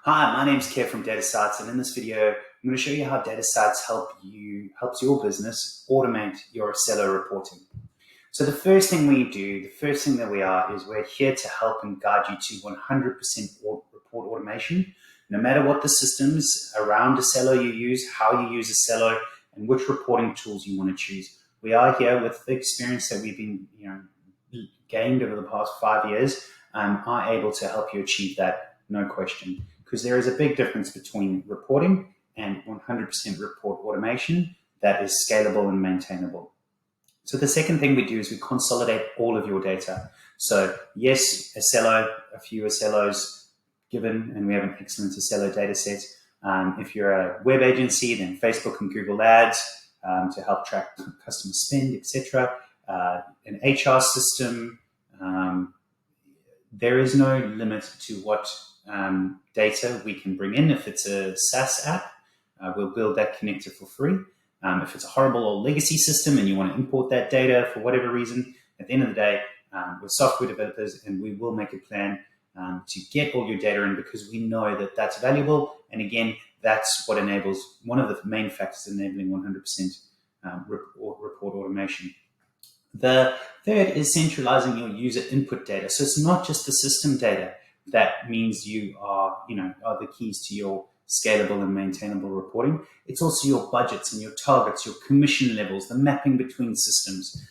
Hi, my name's Kev from dataSights, and in this video, I'm going to show you how dataSights helps your business automate your Accelo reporting. So the first thing that we are, is we're here to help and guide you to 100% report automation, no matter what the systems around Accelo you use, how you use Accelo, and which reporting tools you want to choose. We are here with the experience that we've been gained over the past 5 years, are able to help you achieve that, no question. Because there is a big difference between reporting and 100% report automation that is scalable and maintainable. So the second thing we do is we consolidate all of your data. So yes, Accelo, a few Accelos given, and we have an excellent Accelo data set. If you're a web agency, then Facebook and Google Ads to help track customer spend, etc. An HR system. There is no limit to what data we can bring in. If it's a SaaS app, we'll build that connector for free. If it's a horrible old legacy system and you want to import that data for whatever reason, at the end of the day, we're software developers and we will make a plan to get all your data in, because we know that that's valuable. And again, that's what enables, one of the main factors enabling 100% report automation. The third is centralizing your user input data. So it's not just the system data that means you are the keys to your scalable and maintainable reporting. It's also your budgets and your targets, your commission levels, the mapping between systems,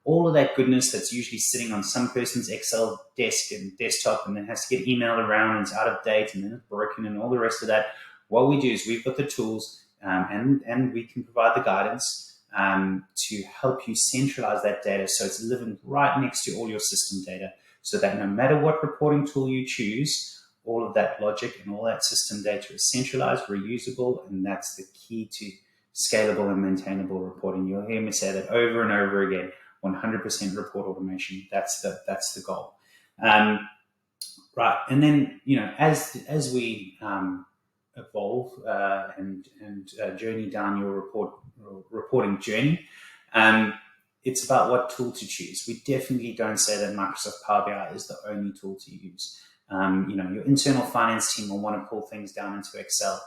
all of that goodness that's usually sitting on some person's Excel desk and desktop and then has to get emailed around and it's out of date and then it's broken and all the rest of that. What we do is we've got the tools and we can provide the guidance to help you centralize that data so it's living right next to all your system data, so that no matter what reporting tool you choose, all of that logic and all that system data is centralized, reusable, and that's the key to scalable and maintainable reporting. You'll hear me say that over and over again, 100% report automation. That's the goal. Right, and then as we evolve and journey down your reporting journey, it's about what tool to choose. We definitely don't say that Microsoft Power BI is the only tool to use. Your internal finance team will want to pull things down into Excel.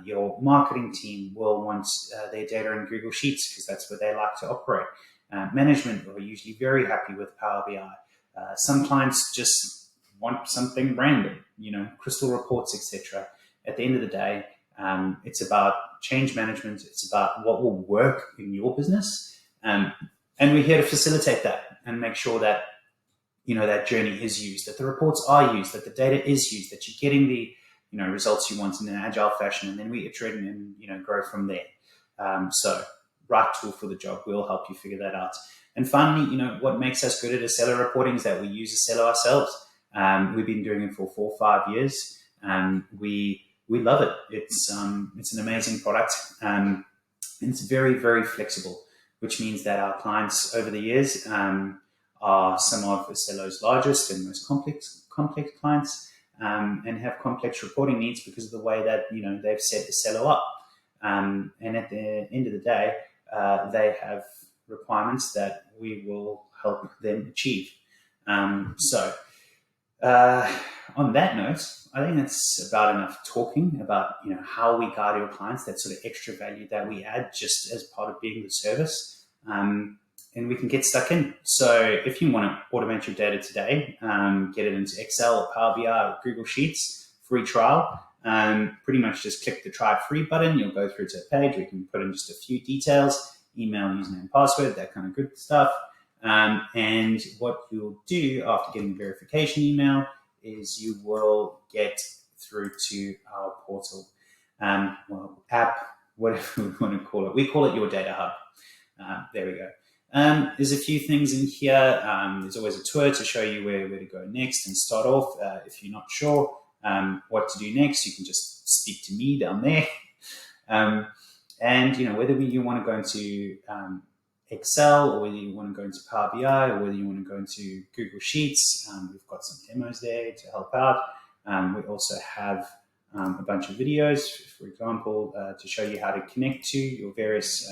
Your marketing team will want their data in Google Sheets because that's where they like to operate. Management are usually very happy with Power BI. Some clients just want something random, crystal reports, etc. At the end of the day, it's about change management. It's about what will work in your business. And we're here to facilitate that and make sure that, that journey is used, that the reports are used, that the data is used, that you're getting the, results you want in an agile fashion, and then we iterate and, grow from there. So right tool for the job. We'll help you figure that out. And finally, what makes us good at Accelo reporting is that we use Accelo ourselves. We've been doing it for 4 or 5 years. We love it. It's an amazing product. And it's very, very flexible, which means that our clients over the years are some of Accelo's largest and most complex clients, and have complex reporting needs because of the way that they've set Accelo up. And at the end of the day, they have requirements that we will help them achieve. So on that note, I think that's about enough talking about how we guide our clients, that sort of extra value that we add just as part of being the service, and we can get stuck in. So if you want to automate your data today, get it into Excel or Power BI or Google Sheets, free trial, pretty much just click the try free button. You'll go through to a page where you can put in just a few details, email, username, password, that kind of good stuff. And what you'll do after getting a verification email is you will get through to our portal, app, whatever we want to call it. We call it your data hub. There we go. There's a few things in here. There's always a tour to show you where to go next and start off. If you're not sure what to do next, you can just speak to me down there. And whether you want to go into Excel, or whether you want to go into Power BI, or whether you want to go into Google Sheets, we've got some demos there to help out. We also have a bunch of videos, for example, to show you how to connect to your various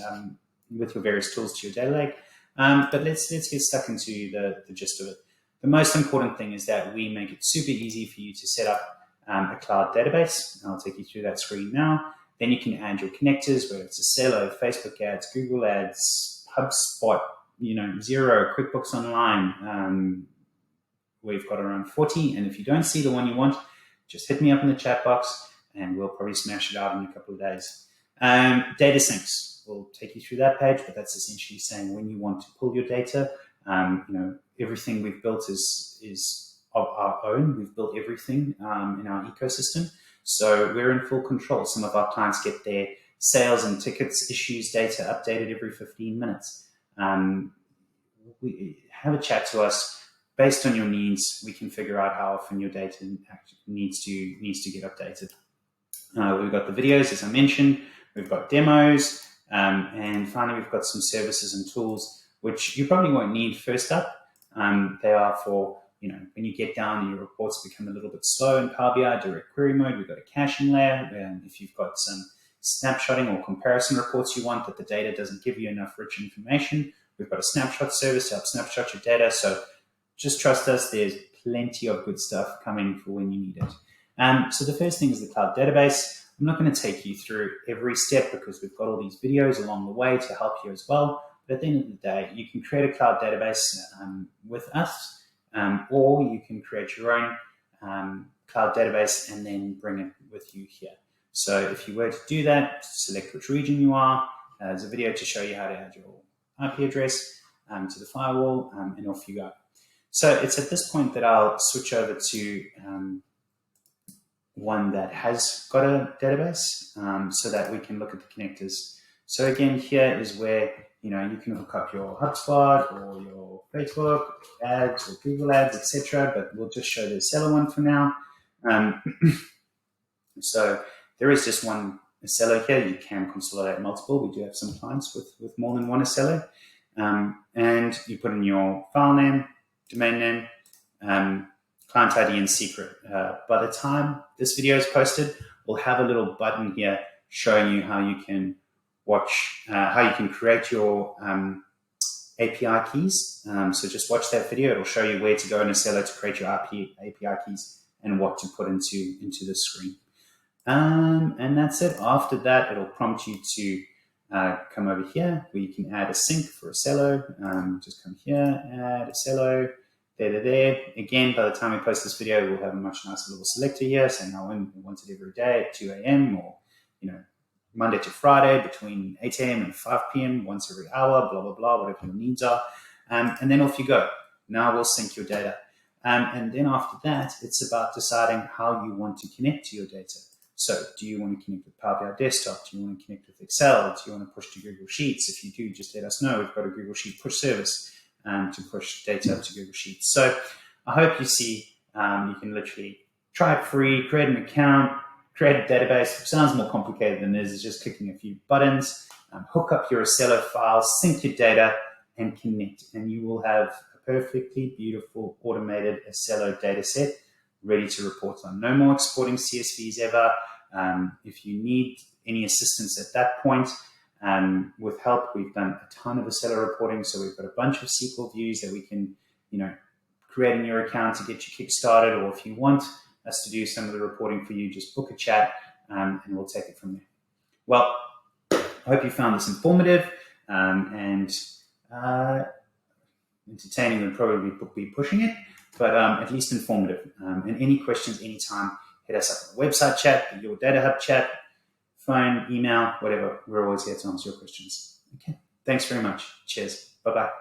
with your various tools to your data lake. But let's get stuck into the gist of it. The most important thing is that we make it super easy for you to set up a cloud database. I'll take you through that screen now. Then you can add your connectors, whether it's Accelo, Facebook ads, Google ads, HubSpot, Xero, QuickBooks Online. We've got around 40. And if you don't see the one you want, just hit me up in the chat box and we'll probably smash it out in a couple of days. Data syncs. We'll take you through that page, but that's essentially saying when you want to pull your data. Everything we've built is of our own. We've built everything in our ecosystem. So we're in full control. Some of our clients get their sales and tickets issues data updated every 15 minutes. We have a chat to us. Based on your needs, we can figure out how often your data needs to get updated. We've got the videos, as I mentioned. We've got demos. And finally, we've got some services and tools, which you probably won't need first up. They are for, when you get down and your reports become a little bit slow in Power BI, direct query mode, we've got a caching layer. If you've got some snapshotting or comparison reports you want that the data doesn't give you enough rich information, we've got a snapshot service to help snapshot your data. So just trust us, there's plenty of good stuff coming for when you need it. So the first thing is the cloud database. I'm not going to take you through every step because we've got all these videos along the way to help you as well. But at the end of the day, you can create a cloud database with us, or you can create your own cloud database and then bring it with you here. So if you were to do that, select which region you are. There's a video to show you how to add your IP address to the firewall, and off you go. So it's at this point that I'll switch over to one that has got a database so that we can look at the connectors. So again, here is where you can hook up your HubSpot or your Facebook ads or Google ads, etc. But we'll just show the Accelo one for now. So there is just one Accelo here. You can consolidate multiple. We do have some clients with more than one Accelo. And you put in your file name, domain name, client ID and secret. By the time this video is posted, we'll have a little button here showing you how you can how you can create your API keys. So just watch that video. It'll show you where to go in Accelo to create your API keys and what to put into the screen. And that's it. After that, it'll prompt you to come over here where you can add a sync for Accelo. Just come here, add Accelo. There. Again, by the time we post this video, we'll have a much nicer little selector here saying I want it every day at 2 a.m. or, Monday to Friday between 8 a.m. and 5 p.m. once every hour, blah, blah, blah, whatever your needs are. And then off you go. Now we'll sync your data. And then after that, it's about deciding how you want to connect to your data. So do you want to connect with Power BI Desktop? Do you want to connect with Excel? Do you want to push to Google Sheets? If you do, just let us know. We've got a Google Sheet push service to push data up to Google Sheets. So I hope you see you can literally try it free, create an account, create a database. It sounds more complicated than it is. It's just clicking a few buttons, hook up your Accelo file, sync your data, and connect. And you will have a perfectly beautiful automated Accelo data set ready to report on. No more exporting CSVs ever. If you need any assistance at that point, with help, we've done a ton of Accelo reporting. So we've got a bunch of SQL views that we can, create in your account to get you kick-started. Or if you want us to do some of the reporting for you, just book a chat and we'll take it from there. Well, I hope you found this informative and entertaining would probably be pushing it, but at least informative. And any questions anytime, hit us up on the website chat, your Data Hub chat, phone, email, whatever. We're always here to answer your questions. Okay. Thanks very much. Cheers. Bye-bye.